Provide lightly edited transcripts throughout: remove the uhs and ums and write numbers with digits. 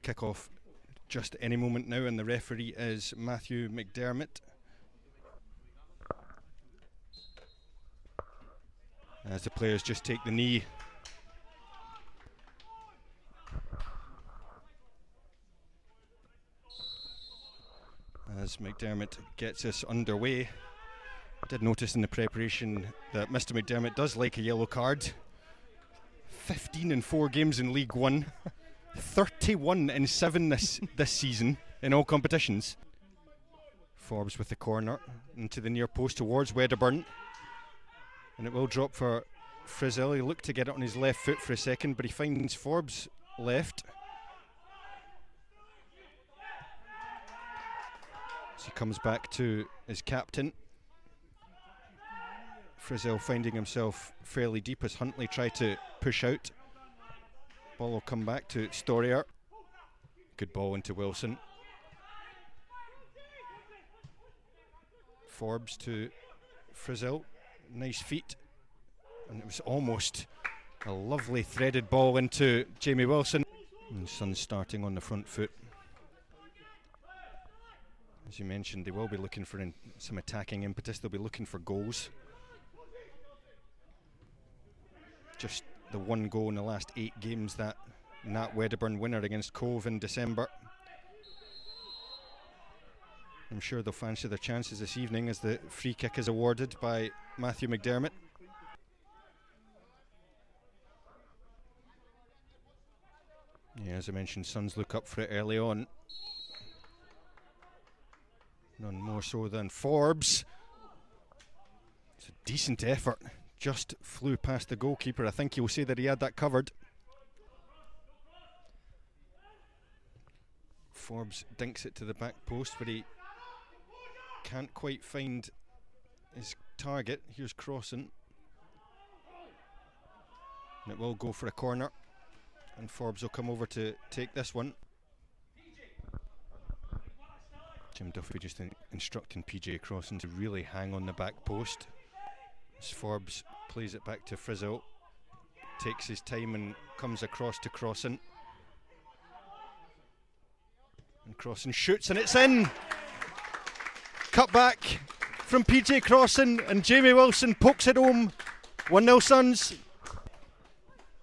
kick off just any moment now, and the referee is Matthew McDermott. As the players just take the knee. As McDermott gets us underway. I did notice in the preparation that Mr. McDermott does like a yellow card. 15 in 4 games in League One. 31 in 7 this season in all competitions. Forbes with the corner into the near post towards Wedderburn. And it will drop for Frizzell. He looked to get it on his left foot for a second, but he finds Forbes left. So he comes back to his captain. Frizzell finding himself fairly deep as Huntley tried to push out. Ball will come back to Storier. Good ball into Wilson. Forbes to Frizzell. Nice feet. And it was almost a lovely threaded ball into Jamie Wilson. And Suns starting on the front foot. As you mentioned, they will be looking for some attacking impetus. They'll be looking for goals. Just the one goal in the last 8 games, that Nat Wedderburn winner against Cove in December. I'm sure they'll fancy their chances this evening as the free kick is awarded by Matthew McDermott. Yeah, as I mentioned, Suns look up for it early on. None more so than Forbes. It's a decent effort. Just flew past the goalkeeper. I think he will say that he had that covered. Forbes dinks it to the back post, but he can't quite find his target. Here's crossing. And it will go for a corner. And Forbes will come over to take this one. Jim Duffy just instructing PJ Crossan to really hang on the back post. As Forbes plays it back to Frizzell, takes his time and comes across to Crossan. And Crossan shoots and it's in! Cut back from PJ Crossan and Jamie Wilson pokes it home. 1-0 Suns.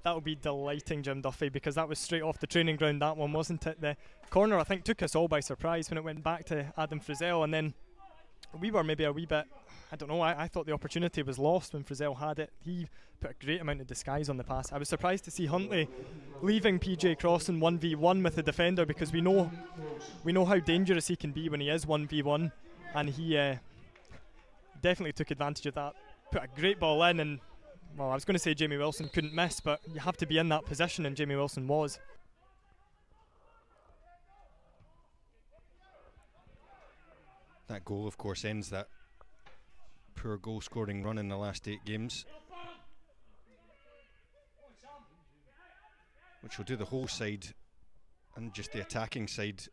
That will be delighting Jim Duffy, because that was straight off the training ground, that one, wasn't it? The corner, I think, took us all by surprise when it went back to Adam Frizzell, and then we were maybe a wee bit, I don't know, I thought the opportunity was lost when Frizzell had it. He put a great amount of disguise on the pass. I was surprised to see Huntley leaving PJ Crossan 1v1 with the defender, because we know how dangerous he can be when he is 1v1, and he definitely took advantage of that. Put a great ball in, and well, I was going to say Jamie Wilson couldn't miss, but you have to be in that position, and Jamie Wilson was. That goal, of course, ends that poor goal-scoring run in the last 8 games, which will do the whole side and just the attacking side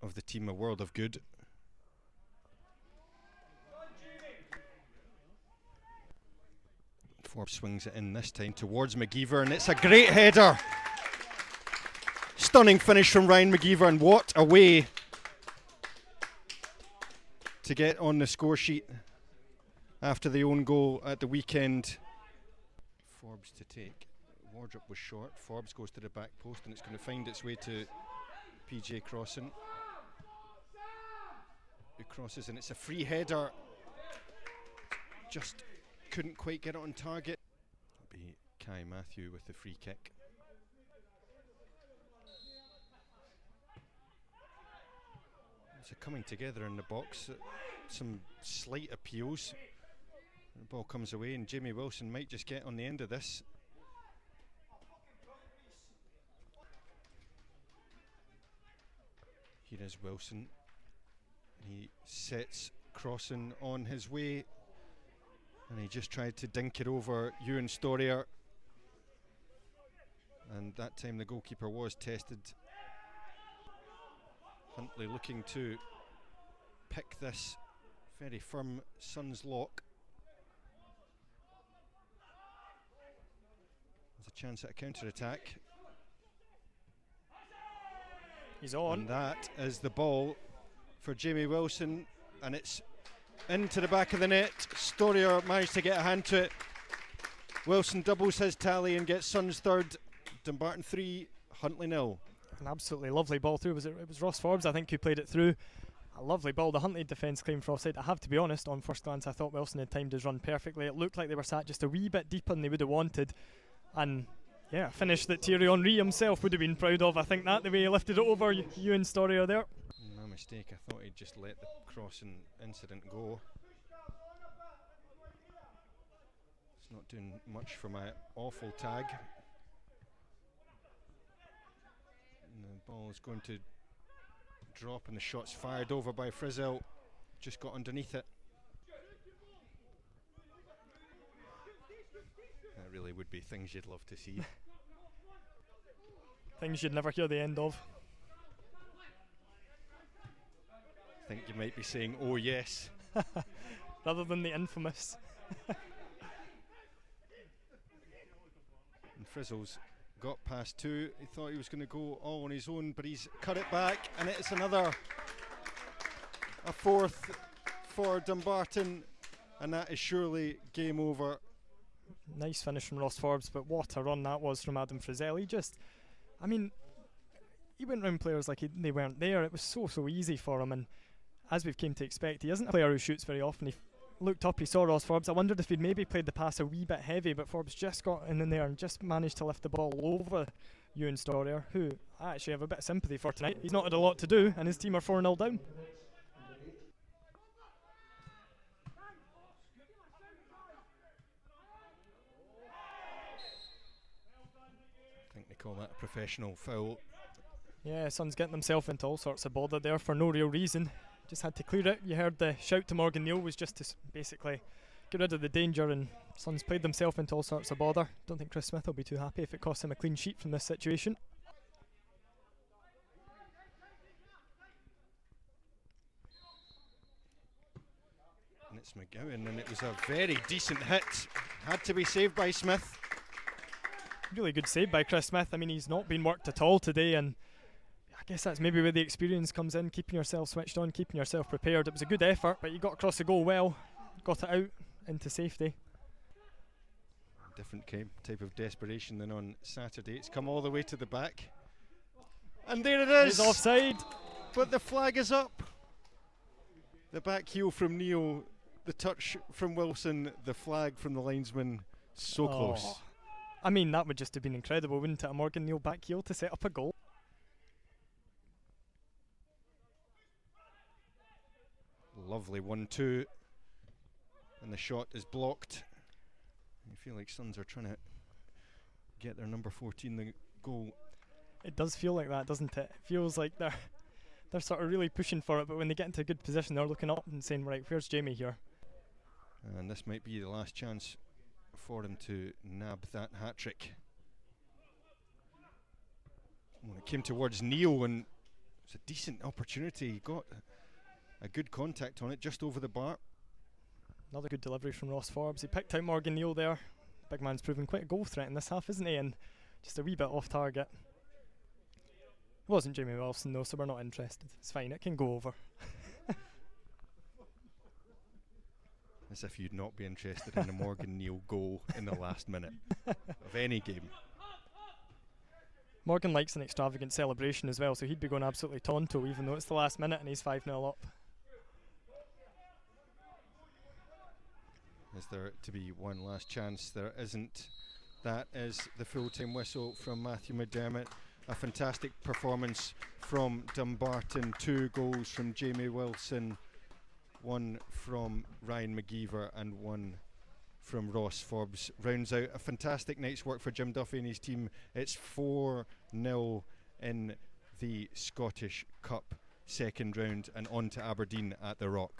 of the team a world of good. Forbes swings it in this time towards McGeever, and it's a great header. Stunning finish from Ryan McGeever, and what a way to get on the score sheet after the own goal at the weekend. Forbes to take. Wardrop was short. Forbes goes to the back post, and it's going to find its way to PJ Crossan, who crosses, and it's a free header. Just couldn't quite get it on target. It'll be Kai Matthew with the free kick. So coming together in the box, some slight appeals. The ball comes away, and Jamie Wilson might just get on the end of this. Here is Wilson. He sets Crossan on his way, and he just tried to dink it over Ewan Storier, and that time the goalkeeper was tested. Huntley looking to pick this very firm Suns lock. There's a chance at a counter-attack. He's on. And that is the ball for Jamie Wilson, and it's into the back of the net. Storier managed to get a hand to it. Wilson doubles his tally and gets Suns third. Dumbarton 3, Huntly 0. An absolutely lovely ball through. It was Ross Forbes, I think, who played it through. A lovely ball. The Huntly defence claimed for offside. I have to be honest, on first glance I thought Wilson had timed his run perfectly. It looked like they were sat just a wee bit deeper than they would have wanted, and yeah, a finish that Thierry Henry himself would have been proud of. I think that the way he lifted it over, you and Storier there. No mistake, I thought he'd just let the crossing incident go. It's not doing much for my awful tag. And the ball is going to drop, and the shot's fired over by Frizzell. Just got underneath it. That really would be things you'd love to see. Things you'd never hear the end of. I think you might be saying, oh yes. Rather than the infamous. And Frizzell's got past two. He thought he was going to go all on his own, but he's cut it back, and it's a fourth for Dumbarton, and that is surely game over. Nice finish from Ross Forbes, but what a run that was from Adam Frizzell. He went round players like they weren't there. It was so easy for him, and as we've came to expect, he isn't a player who shoots very often. He looked up, he saw Ross Forbes. I wondered if he'd maybe played the pass a wee bit heavy, but Forbes just got in there and just managed to lift the ball over Ewan Storier, who I actually have a bit of sympathy for tonight. He's not had a lot to do, and his team are 4-0 down. I think they call that a professional foul. Yeah, Sun's getting themselves into all sorts of bother there for no real reason. Just had to clear it. You heard the shout to Morgan Neal was just to basically get rid of the danger, and Sun's played themselves into all sorts of bother. Don't think Chris Smith will be too happy if it costs him a clean sheet from this situation. And it's McGowan, and it was a very decent hit. Had to be saved by Smith. Really good save by Chris Smith. He's not been worked at all today, and I guess that's maybe where the experience comes in, keeping yourself switched on, keeping yourself prepared. It was a good effort, but you got across the goal well, got it out into safety. Different type of desperation than on Saturday. It's come all the way to the back. And there it is! He's offside! But the flag is up. The back heel from Neal, the touch from Wilson, the flag from the linesman. So close. That would just have been incredible, wouldn't it? A Morgan Neal back heel to set up a goal. Lovely 1-2, and the shot is blocked. You feel like Suns are trying to get their number 14 the goal. It does feel like that, doesn't it? It feels like they're sort of really pushing for it, but when they get into a good position, they're looking up and saying, right, where's Jamie here? And this might be the last chance for him to nab that hat-trick. When it came towards Neal, and it was a decent opportunity. He got a good contact on it, just over the bar. Another good delivery from Ross Forbes. He picked out Morgan Neal there. Big man's proven quite a goal threat in this half, isn't he? And just a wee bit off target. It wasn't Jamie Wilson though, so we're not interested. It's fine, it can go over. As if you'd not be interested in a Morgan Neal goal in the last minute of any game. Morgan likes an extravagant celebration as well, so he'd be going absolutely tonto even though it's the last minute and he's 5-0 up. Is there to be one last chance? There isn't. That is the full-time whistle from Matthew McDermott. A fantastic performance from Dumbarton. 2 goals from Jamie Wilson, 1 from Ryan McGeever and 1 from Ross Forbes. Rounds out a fantastic night's work for Jim Duffy and his team. It's 4-0 in the Scottish Cup second round, and on to Aberdeen at the Rock.